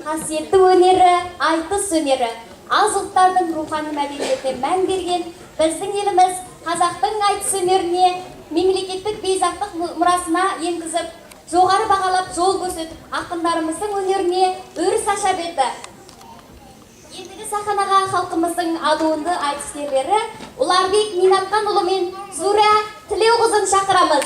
қасиетті өнері, айтыс өнері, аз ұлттардың рухани мәдениетіне мән берген біздің еліміз қазақтың айтыс өнеріне мемлекеттік бейзақтық мұрасына енгізіп, жоғары бағалап жол көрсетіп, ақындарымыздың өнеріне өріс аша берді. Ендігі сахнаға халқымыздың адуынды айтыскерлері Ұларбек Минатханұлы мен Зура Тілеуқызын шақырамыз.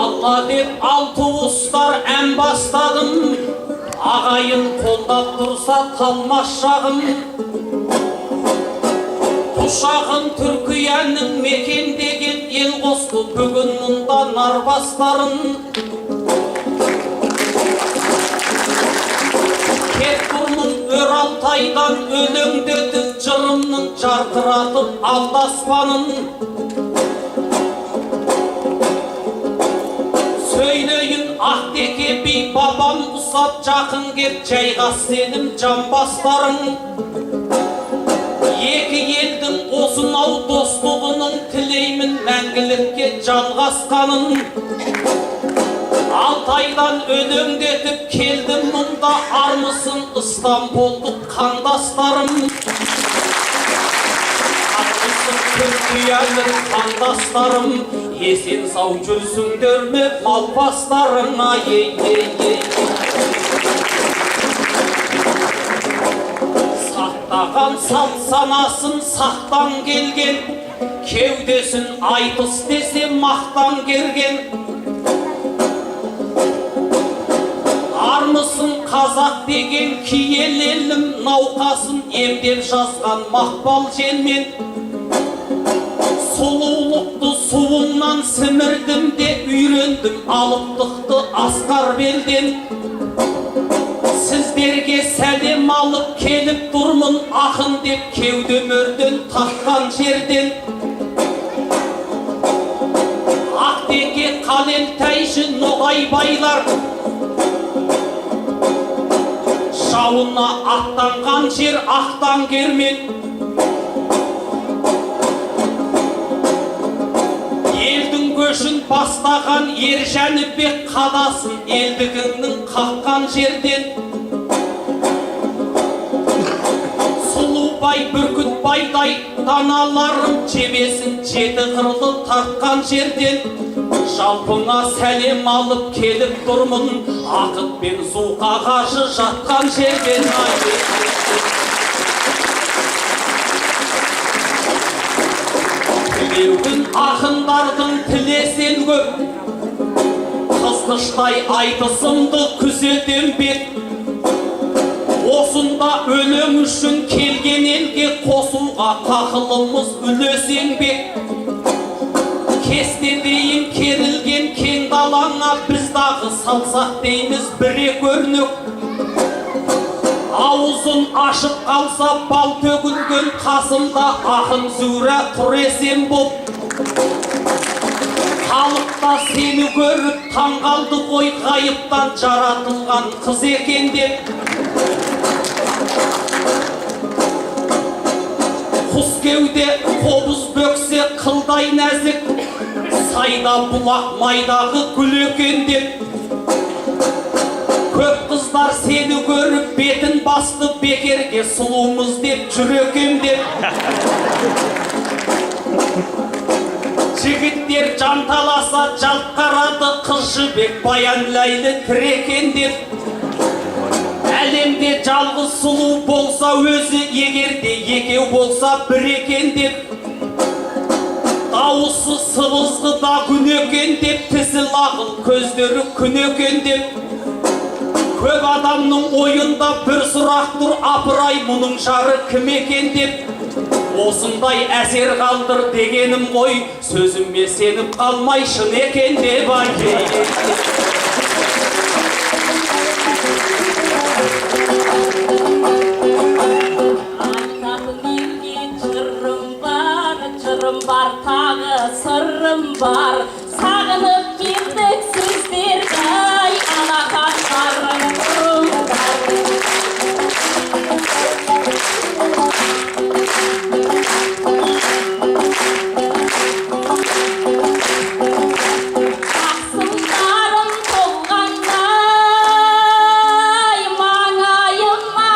Алла деп алты ұстар ән бастадым, ағайын қолдап тұрса талмас шағым. Тұшағын Түркияның мекендеген ел қосты, бүгін мұнда нарбастарын. Кет бұрның өр Алтайдан өлеңдетіп, жырымның жарқыратып алдаспанын. Сөйлейін Ақтеке би бабам ұсап, жақын кеп жайғас сенім жамбастарың. Екі елдің осынау достығының тілеймін мәңгілікке жалғасқанын. Алтайдан өлеңдетіп келдім мұнда, армысың Ыстамбулдық қандастарым. Армысың Түркияның қандастарым, есен сау жүрсіңдер ме малпастарың, ай-ей-ей-ей. Сақтаған салт санасын сақтан келген, кеудесін айтыс десе мақтан керген. Армысың қазақ деген киел елім, науқасын емдеп жазған мақпал желмен. Сұлулықты суыңнан сімірдім де үйрендім, алыптықты асқар белден. Сіздерге сәлем алып келіп тұрмын, ақын деп кеудемөрден таққан жерден. Ақтеке Қалелтайшы ноғай байлар, жауына аттанған жер ақтан кермен. Елдің көшін бастаған ер Жәнібек қадасын, елдігіңнің қаққан жерден. Сұлубай Бүркітбайдай даналарым жебесін жеті қырлы тартқан жерден. Жалпыңа сәлем алып келіп тұрмын, Ақыт пен Зұлқағажы жатқан жерден. Тілеуін ақындардың тілесен көп, қызғыштай айтысымды күзетем бек. Осында өлең үшін келген елге қосуға қақылымыз үлесен бек. Кестедейін керілген кең далаңа біздағы салсақ дейміз бірек өрнек. Аузын ашып қалса бал төгілген қасымда ақын Зура тұресен боп. Халықта сені көріп таңғалды ғой, ғайыптан жаратылған қыз екен деп. Құс кеуде қобыз бөксе қылдай нәзік, сайда бұлақ майдағы гүл екен деп. Көп қыздар сені көріп бетін басты, бекерге сұлумыз деп жүр екен деп. Жігіттер жанталаса жалт қарады, қыз жібек Баян Ләйлі тірі екен деп. Әлемде жалғыз сұлу болса өзі, егерде екеу болса бір екен деп. Дауысы сыбызғы да күн екен деп, тісі лағыл көздері күн екен деп. Көп адамның ойында бір сұрақ тұр, апырай мұның жары кім екен деп. Осындай әсер қалдыр дегенім ғой, сөзіме сеніп қалмай шын екен деп. Жырым бар, тағы сырым бар, сағынып келдік сіздерді, ай алақандарым. Ақсыңдарым толғандай маңайыма,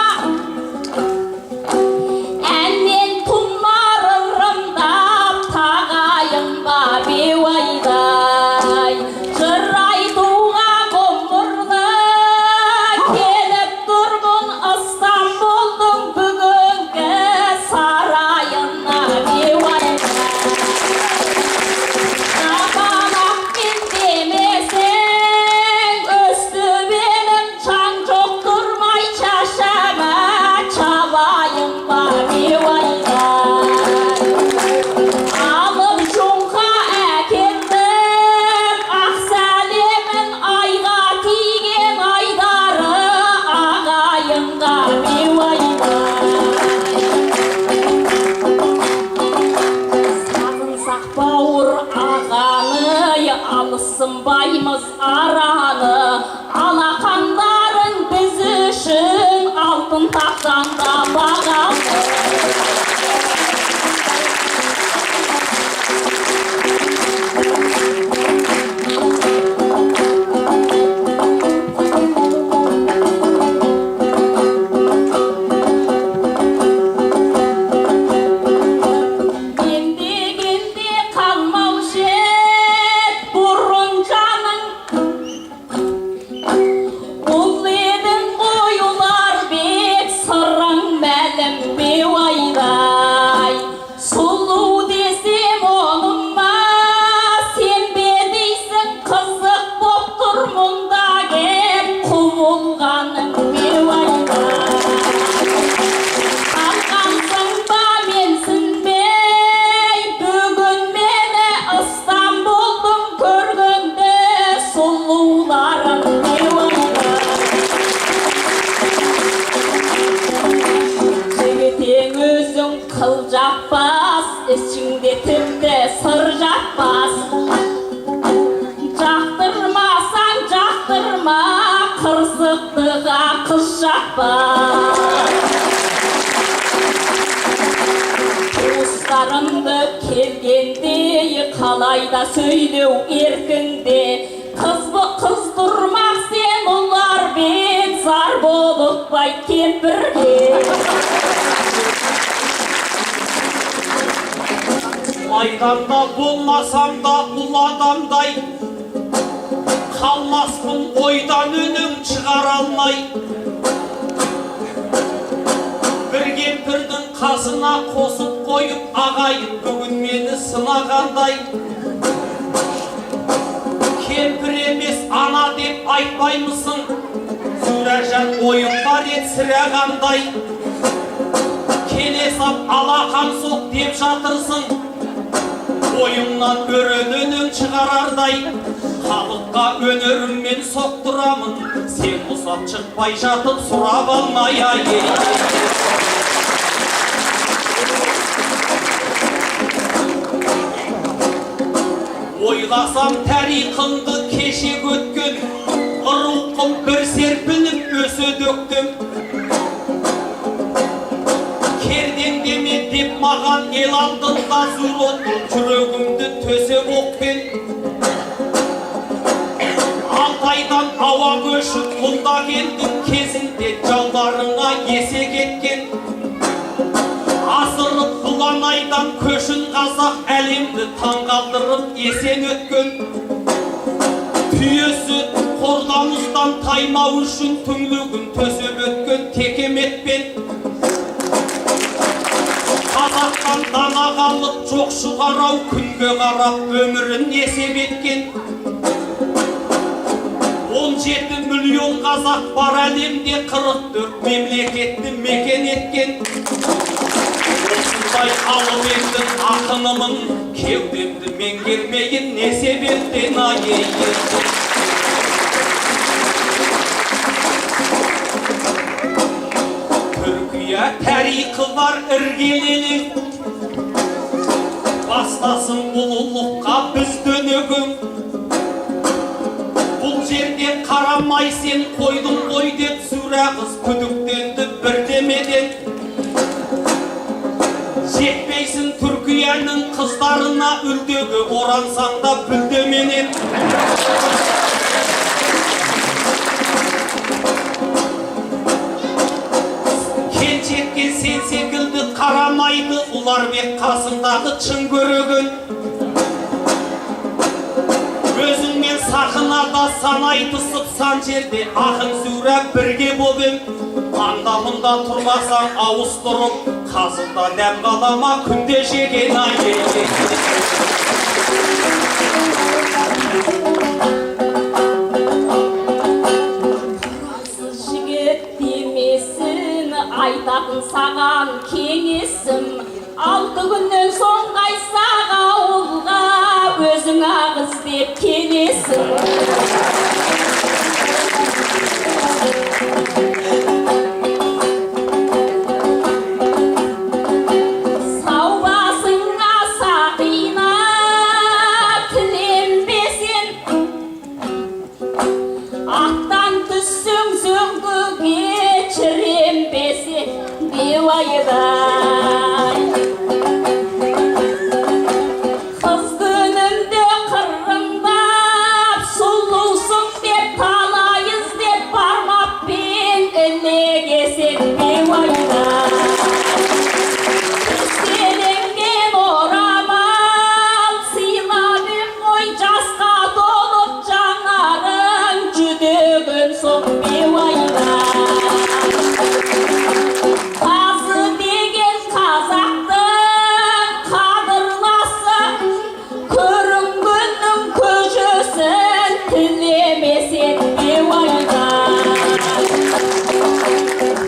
әнмен тұмар ырымдап тағайынға беуайдай. Жыр айтуға ғұмырны келіп тұрмын Ыстамбұлдың бүгінгі сарайына беуайдай. Жапалақпен демесең, өстіп шаң жоқ тұрмай шашама чабайын ба беуайдай. Алып жоңға әкелдім ақ сәлемін айға тиген айдары ағайынға беуайдай. Сағынсақ бауыр ағаны, алысынбаймыз араны, алақандарың біз үшін алтын тақтан да бағалы. Мен дегенде қалмаушы ед бұрын жаның, ұл едің ғой олар бек сырың мәлім беуайдай. Сұлу десем оныңма, сен бе дейсің қызық боп тұр мұнда кеп құбылғаның беуайдай. Қалғансың ба менсінбей, бүгін мені Ыстамбұлдың көргенде сұлуларын беуайдай. Жігітең өзің қыл жаппас, ішіңде тіпті сыр жатпас. Жақтырмасаң жақтырма, қырсықтыға қыз жақпас. Туыстарымды келгенде қалайда сөйлеу еркінде, қыз тұрмақ сен олар бек зар болып бай кемпірге. Майданда болмасам да ұл адамдай, қалмаспын ойдан үнім шығара алмай. Бір кемпірдің қасына қосып қойып ағайын бүгін мені сынағандай. Кемпір емес ана деп айтпаймысың, Сүрәжан ойын бар ет сірәғандай. Келе сап алақан соқ деп жатырсың, ойымнан өренінен шығарардай. Халыққа өнеріммен соқтырамын, сен ұзап шықпай жатып сұрап алмай ай. Ойласам тарихымды кеше өткен, рухым бір серпініп өсе дөктім. Кердеңдеме деп маған ел алдында зұр отыр, жүрегімді төсеп оқпен. Алтайдан ауа көшіп мұнда келдің кезінде, жауларыңа есе кеткен. Асырып бұланайдан көшін қазақ әлемді таңғалдырып есен өткен. Түйесі қордамыздан таймау үшін түңлігін төсеп өткен текеметпен. Қазақтан дана қалып жоқ шығарау күнге қарап өмірін есеп еткен. 17 миллион қазақ бар әлемде, 44 мемлекетті мекен еткен. Осындай алып елдің ақынымын, кеудемді меңгермейін не себептен айы. Түркия тарихы бар іргелелі, бастасын ұлылыққа біз дөнегің. Бұл жерде қарамай сен қойдың қой деп Сүрә қыз күдіктенді бірдемеден. Жетпейсің Түркияның қыздарына үлдегі орансаң да бүлдеменен. Келчекке сен секілді қарамайды Ұларбек қасындағы чын көреген. Өзіңмен сақынада сан айтысып сан жерде ақын зурап бірге болым. Анда мұнда тұрмасаң ауыстырып, қасында дәм қалама күнде жеген ай. Құрасыз жігіт демесін, айтатын саған кеңесім. 6 күннен соң қайсақ ауылға, өзің ағыз деп келесің. Саубасыңа сақина тіленбесен, аттан түссің сөңгіге чіренбесен, бейуайдай. Қыз күнімде қырындап, сұлусың деп талай іздеп бармаппен ілегесен, бейуайдай. Селенген орамал сыйлап ем ғой, жасқа толып жанарың жүдеген соң, бейуайдай. Қазы деген қазақтың қадырласы, көрінгеннің көжесін тілемесен, бейуайдай.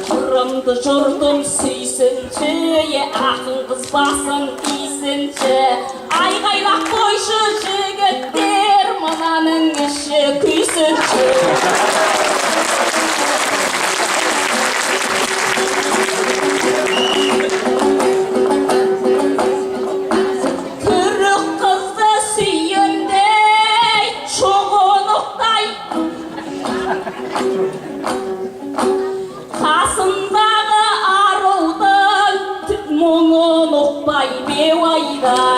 Жырымды жұртым сүйсінші, ақын қыз басын исінші. Айғайлақ қойшы жігіттер, мынаның іші күйсінші. Түрік қызды сүйендей, шоғынықтай, қасындағы арудың мұңын ұқпай, бейуайдай.